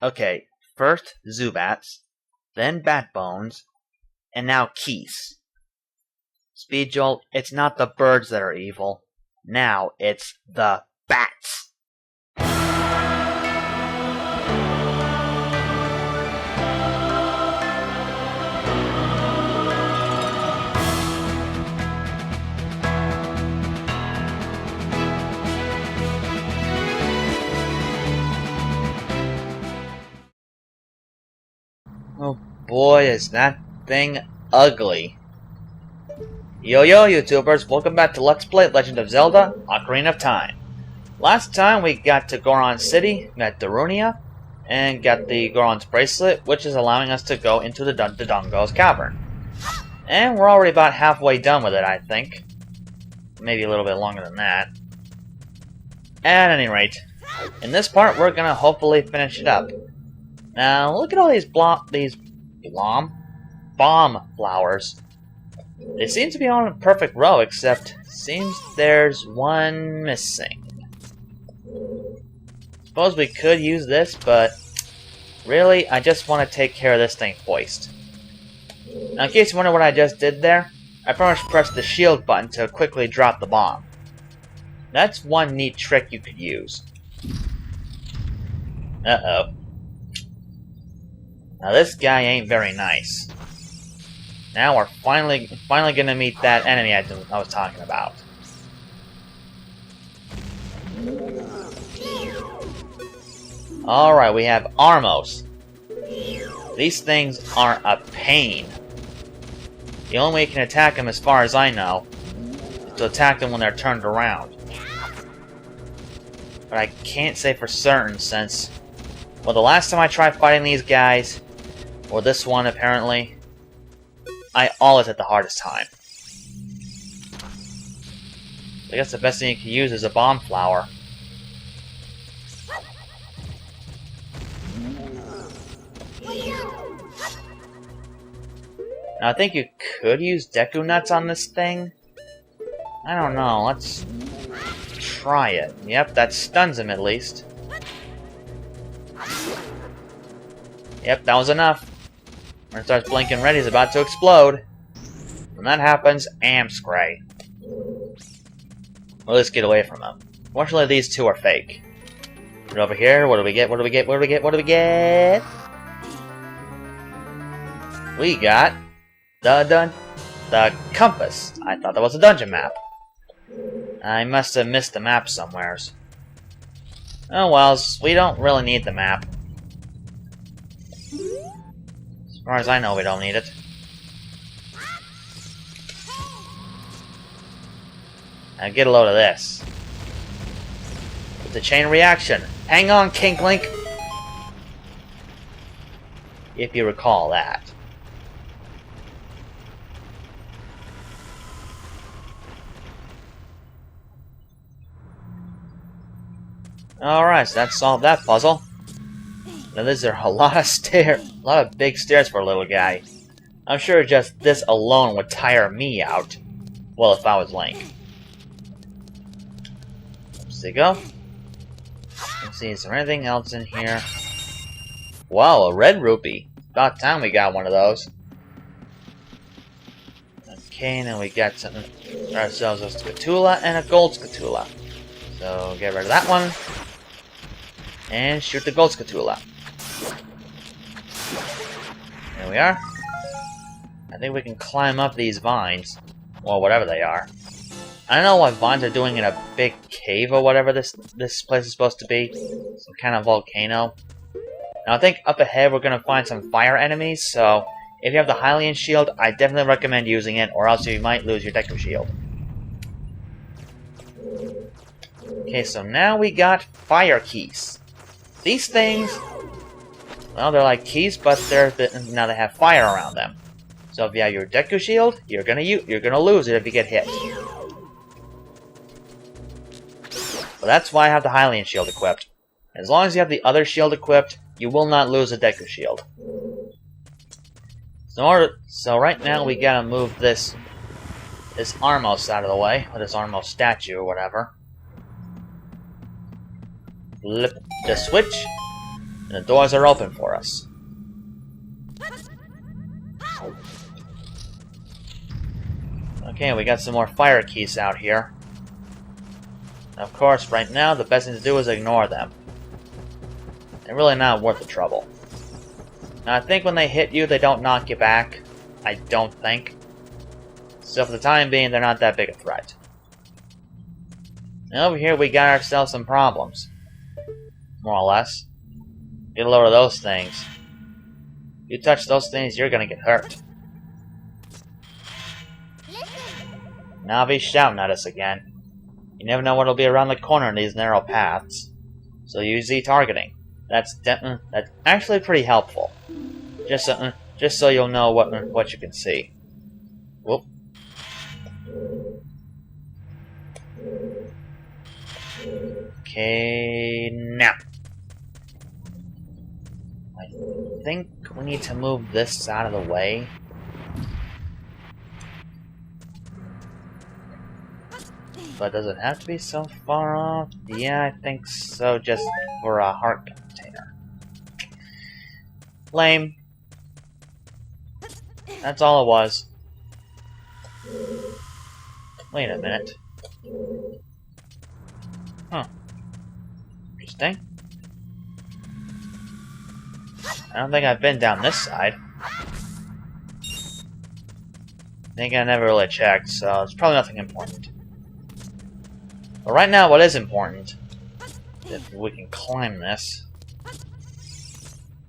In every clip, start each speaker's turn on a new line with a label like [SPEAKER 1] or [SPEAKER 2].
[SPEAKER 1] Okay, first Zubats, then Bat Bones, and now Keys. Speed Jolt, it's not the birds that are evil. Now it's the bats. Oh boy, is that thing ugly. Yo YouTubers, welcome back to Let's Play Legend of Zelda, Ocarina of Time. Last time we got to Goron City, met Darunia, and got the Goron's bracelet, which is allowing us to go into the Dodon-Go's cavern. And we're already about halfway done with it, I think. Maybe a little bit longer than that. At any rate, in this part we're gonna hopefully finish it up. Now look at all these bomb flowers. They seem to be on a perfect row, except seems there's one missing. Suppose we could use this, but really, I just want to take care of this thing first. Now, in case you wonder what I just did there, I pretty much pressed the shield button to quickly drop the bomb. That's one neat trick you could use. Uh-oh. Now this guy ain't very nice. Now we're finally gonna meet that enemy I was talking about. Alright, we have Armos. These things are a pain. The only way you can attack them, as far as I know, is to attack them when they're turned around. But I can't say for certain since, well, the last time I tried fighting these guys, or this one apparently, I always had the hardest time. I guess the best thing you can use is a bomb flower. Now I think you could use Deku Nuts on this thing. I don't know, let's try it. Yep, that stuns him at least. Yep, that was enough. When it starts blinking red, he's about to explode. When that happens, Amscray. Well, let's get away from him. Fortunately, these two are fake. But over here, what do we get? What do we get? What do we get? What do we get? We got the compass. I thought that was a dungeon map. I must have missed the map somewheres. Oh well, we don't really need the map. As far as I know, we don't need it. Now get a load of this. With the chain reaction. Hang on, King Link! If you recall that. Alright, so that solved that puzzle. Now these are a lot of stairs, a lot of big stairs for a little guy. I'm sure just this alone would tire me out. Well, if I was Link. Let's go. Let's see, is there anything else in here? Wow, a red rupee. About time we got one of those. Okay, now we got something ourselves a Scatula and a gold Scatula. So get rid of that one. And shoot the gold Scatula. There we are. I think we can climb up these vines. Or whatever they are. I don't know what vines are doing in a big cave or whatever this place is supposed to be. Some kind of volcano. Now I think up ahead we're going to find some fire enemies, so if you have the Hylian shield, I definitely recommend using it, or else you might lose your Deku shield. Okay, so now we got fire keys. These things, well, they're like keys, but now they have fire around them. So if you have your Deku shield, you're gonna lose it if you get hit. So that's why I have the Hylian shield equipped. As long as you have the other shield equipped, you will not lose a Deku shield. So right now we gotta move this Armos out of the way, or this Armos statue or whatever. Flip the switch. And the doors are open for us. Okay, we got some more fire keys out here. Of course, right now, the best thing to do is ignore them. They're really not worth the trouble. Now, I think when they hit you, they don't knock you back. I don't think. So for the time being, they're not that big a threat. And over here, we got ourselves some problems. More or less. Get a load of those things. If you touch those things, you're gonna get hurt. Navi's shouting at us again. You never know what'll be around the corner in these narrow paths. So use Z-targeting. That's actually pretty helpful. Just so you'll know what you can see. Whoop. Okay, now. I think we need to move this out of the way. But does it have to be so far off? Yeah, I think so, just for a heart container. Lame. That's all it was. Wait a minute. Huh. Interesting. I don't think I've been down this side. I think I never really checked, so it's probably nothing important. But right now, what is important, if we can climb this.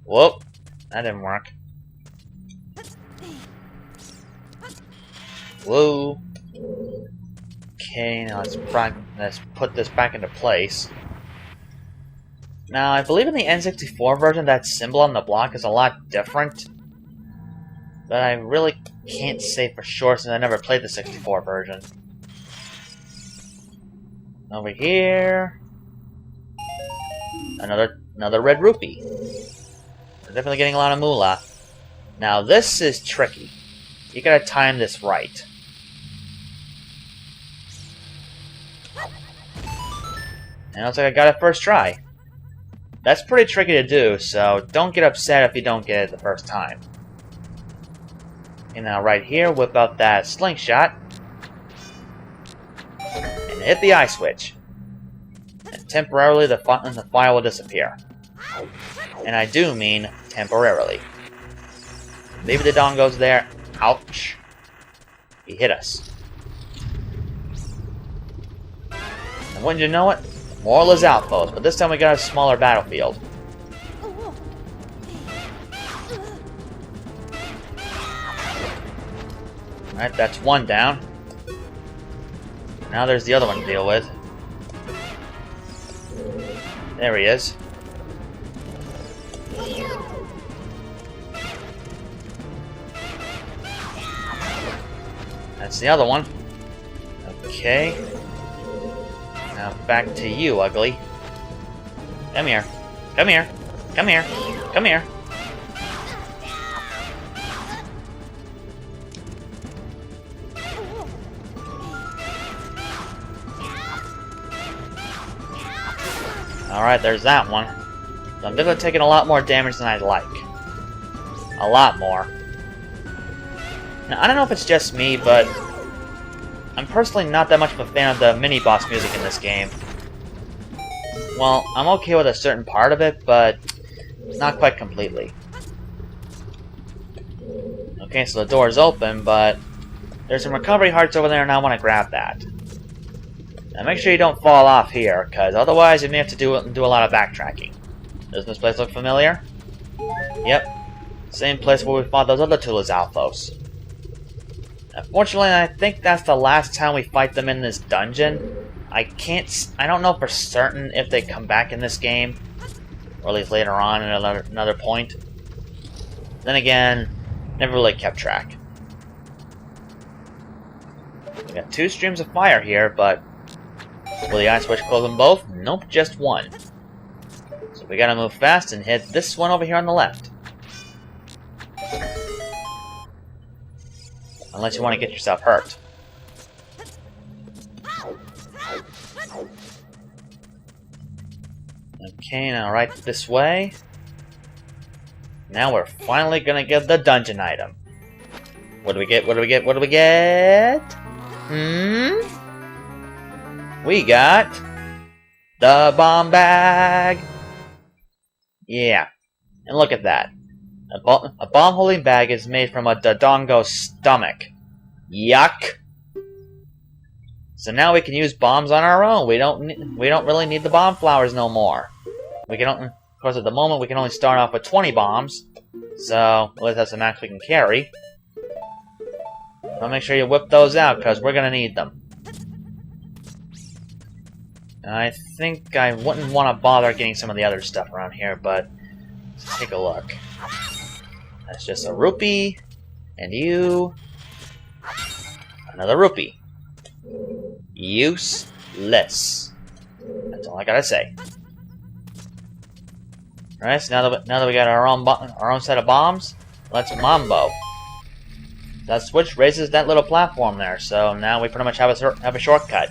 [SPEAKER 1] Whoop! That didn't work. Whoa! Okay, now let's put this back into place. Now, I believe in the N64 version, that symbol on the block is a lot different. But I really can't say for sure since I never played the 64 version. Over here, another red rupee. We're definitely getting a lot of moolah. Now this is tricky. You gotta time this right. And it looks like I got it first try. That's pretty tricky to do, so don't get upset if you don't get it the first time. And now right here, whip out that slingshot. And hit the eye switch. And temporarily the fire will disappear. And I do mean temporarily. Maybe the Dodon goes there. Ouch. He hit us. And wouldn't you know it? More Liz outposts, but this time we got a smaller battlefield. Alright, that's one down. Now there's the other one to deal with. There he is. That's the other one. Okay. Now back to you, ugly. Come here. Come here. Come here. Come here. Alright, there's that one. So I'm definitely taking a lot more damage than I'd like. A lot more. Now, I don't know if it's just me, but I'm personally not that much of a fan of the mini-boss music in this game. Well, I'm okay with a certain part of it, but not quite completely. Okay, so the door is open, but there's some recovery hearts over there, and I want to grab that. Now make sure you don't fall off here, because otherwise you may have to do a lot of backtracking. Doesn't this place look familiar? Yep. Same place where we fought those other two Lizalfos. Unfortunately, I think that's the last time we fight them in this dungeon. I don't know for certain if they come back in this game, or at least later on at another point. Then again, never really kept track. We got two streams of fire here, but will the ice switch close them both? Nope, just one. So we gotta move fast and hit this one over here on the left. Unless you want to get yourself hurt. Okay, now right this way. Now we're finally gonna get the dungeon item. What do we get? What do we get? What do we get? We got the bomb bag. Yeah, and look at that. A bomb holding bag is made from a Dodon-Go stomach. Yuck. So now we can use bombs on our own. We don't really need the bomb flowers no more. We can, of course, at the moment we can only start off with 20 bombs. So let's have some max we can carry. So make sure you whip those out because we're gonna need them. I think I wouldn't want to bother getting some of the other stuff around here, but let's take a look. That's just a rupee, and you, another rupee. Useless. That's all I gotta say. Alright, so now that we got our own set of bombs, let's mambo. That switch raises that little platform there, so now we pretty much have a shortcut.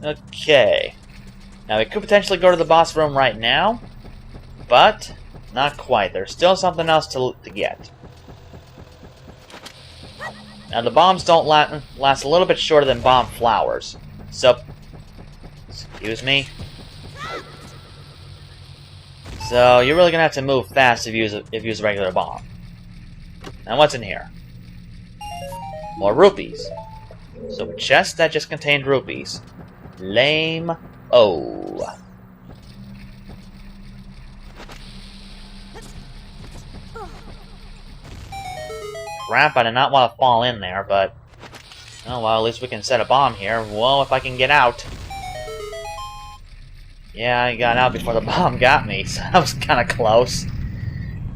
[SPEAKER 1] Okay. Now we could potentially go to the boss room right now, but not quite. There's still something else to get. Now the bombs don't last a little bit shorter than bomb flowers. So, excuse me. So you're really gonna have to move fast if you use a regular bomb. Now what's in here? More rupees. So a chest that just contained rupees. Lame-o. Crap, I did not want to fall in there, but... oh well, at least we can set a bomb here. Well, if I can get out. Yeah, I got out before the bomb got me, so that was kind of close.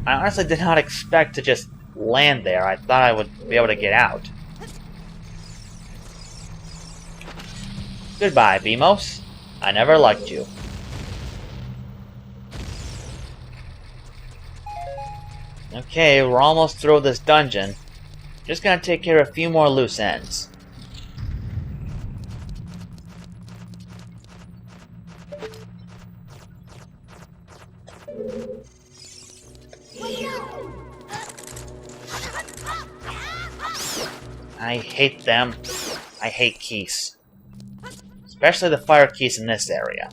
[SPEAKER 1] I honestly did not expect to just land there. I thought I would be able to get out. Goodbye, Beamos. I never liked you. Okay, we're almost through this dungeon. Just gonna take care of a few more loose ends. I hate them. I hate keys. Especially the fire keys in this area.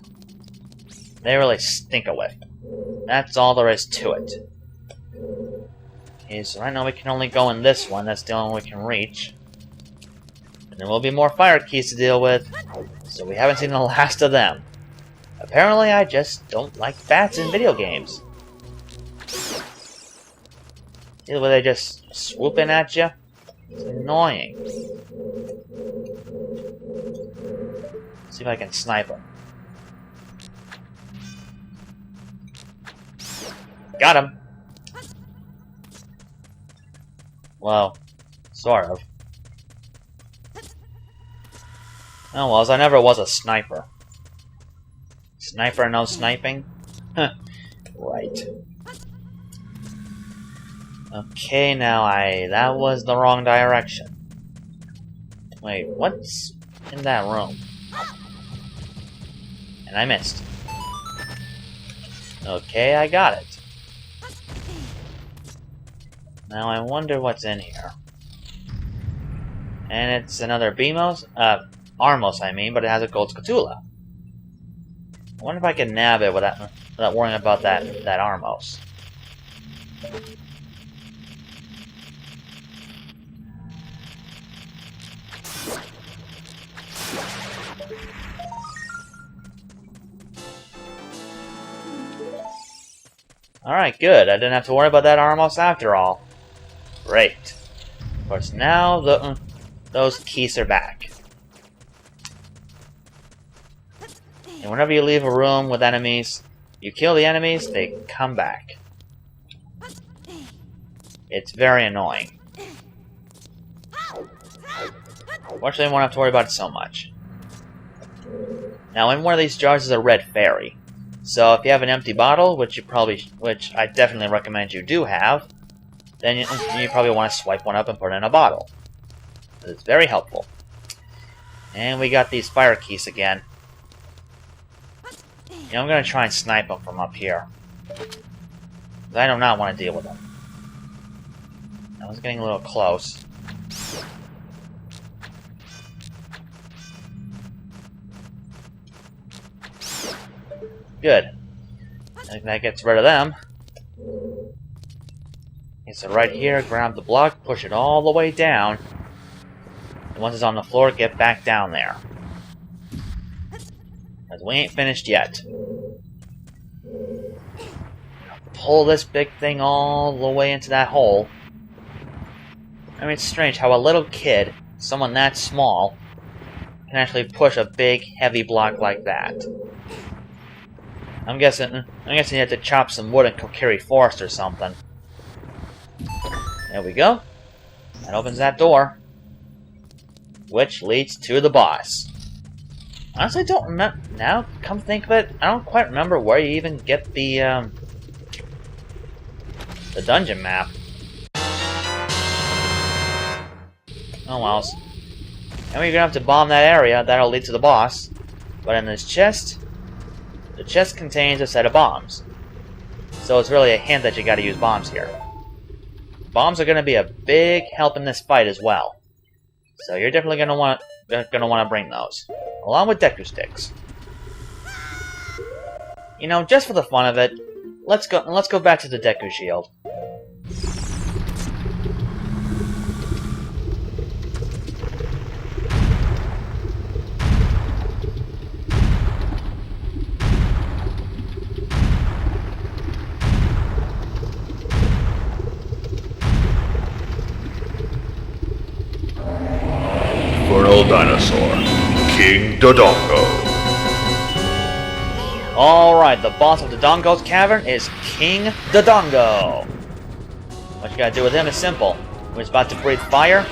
[SPEAKER 1] They really stink a whiff. That's all there is to it. Okay, so right now we can only go in this one. That's the only one we can reach. And there will be more fire keys to deal with, so we haven't seen the last of them. Apparently I just don't like bats in video games. See the way they just swoop in at you? It's annoying. See if I can snipe him. Got him! Well, sort of. Oh well, as I never was a sniper. Sniper, no sniping? Huh. Right. Okay, now that was the wrong direction. Wait, what's in that room? And I missed. Okay, I got it. Now I wonder what's in here. And it's another Beamos? Armos, I mean, but it has a gold scatula. I wonder if I can nab it without worrying about that Armos. Alright, good. I didn't have to worry about that Armos after all. Great. Of course, now those keys are back. And whenever you leave a room with enemies, you kill the enemies, they come back. It's very annoying. Fortunately, I won't have to worry about it so much. Now, in one of these jars is a red fairy. So if you have an empty bottle, which I definitely recommend you do have, then you probably want to swipe one up and put it in a bottle. It's very helpful. And we got these fire keys again. I'm gonna try and snipe him from up here. I do not want to deal with him. I was getting a little close. Good. I think that gets rid of them. Okay, so right here, grab the block, push it all the way down. And once it's on the floor, get back down there. Because we ain't finished yet. Pull this big thing all the way into that hole. I mean, it's strange how a little kid, someone that small, can actually push a big, heavy block like that. I'm guessing you have to chop some wood and carry forest or something. There we go. That opens that door, which leads to the boss. Honestly, I don't remember. Now, come to think of it, I don't quite remember where you even get the dungeon map. Oh well. And we're gonna have to bomb that area. That'll lead to the boss. But in this chest, the chest contains a set of bombs. So it's really a hint that you gotta use bombs here. Bombs are gonna be a big help in this fight as well. So you're definitely gonna want to bring those, along with Deku sticks. You know, just for the fun of it, let's go back to the Deku shield.
[SPEAKER 2] Infernal Dinosaur, King Dodon-Go.
[SPEAKER 1] Alright, the boss of the Dodon-Go's cavern is King Dodon-Go. What you gotta do with him is simple. When he's about to breathe fire,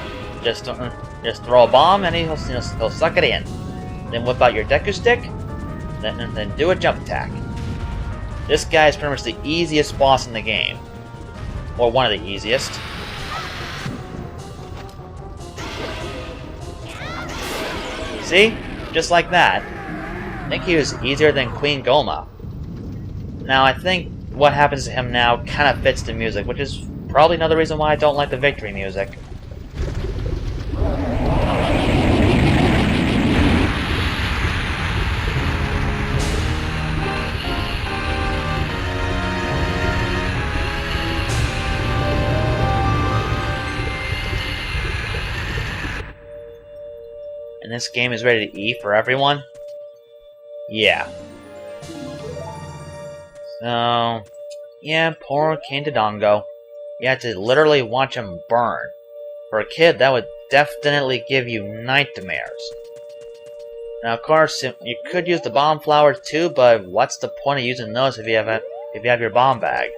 [SPEAKER 1] just throw a bomb and he'll suck it in. Then whip out your Deku stick, then do a jump attack. This guy is pretty much the easiest boss in the game. Or one of the easiest. See? Just like that. I think he was easier than Queen Goma. Now, I think what happens to him now kind of fits the music, which is probably another reason why I don't like the victory music. And this game is ready to E for everyone? Yeah. So, yeah, poor King Dodon-Go. You had to literally watch him burn. For a kid, that would definitely give you nightmares. Now, of course, you could use the bomb flowers too, but what's the point of using those if you have your bomb bag?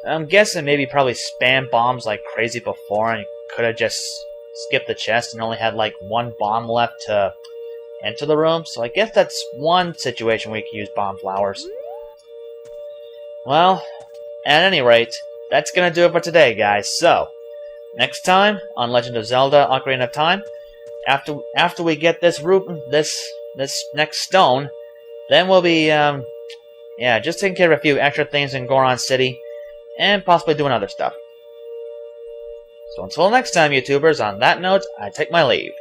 [SPEAKER 1] I'm guessing maybe probably spam bombs like crazy before, and you could have just skipped the chest and only had like one bomb left to enter the room. So I guess that's one situation where you can use bomb flowers. Well, at any rate, that's gonna do it for today, guys. So, next time on Legend of Zelda: Ocarina of Time, after we get this this next stone, then we'll be just taking care of a few extra things in Goron City, and possibly doing other stuff. So until next time, YouTubers, on that note, I take my leave.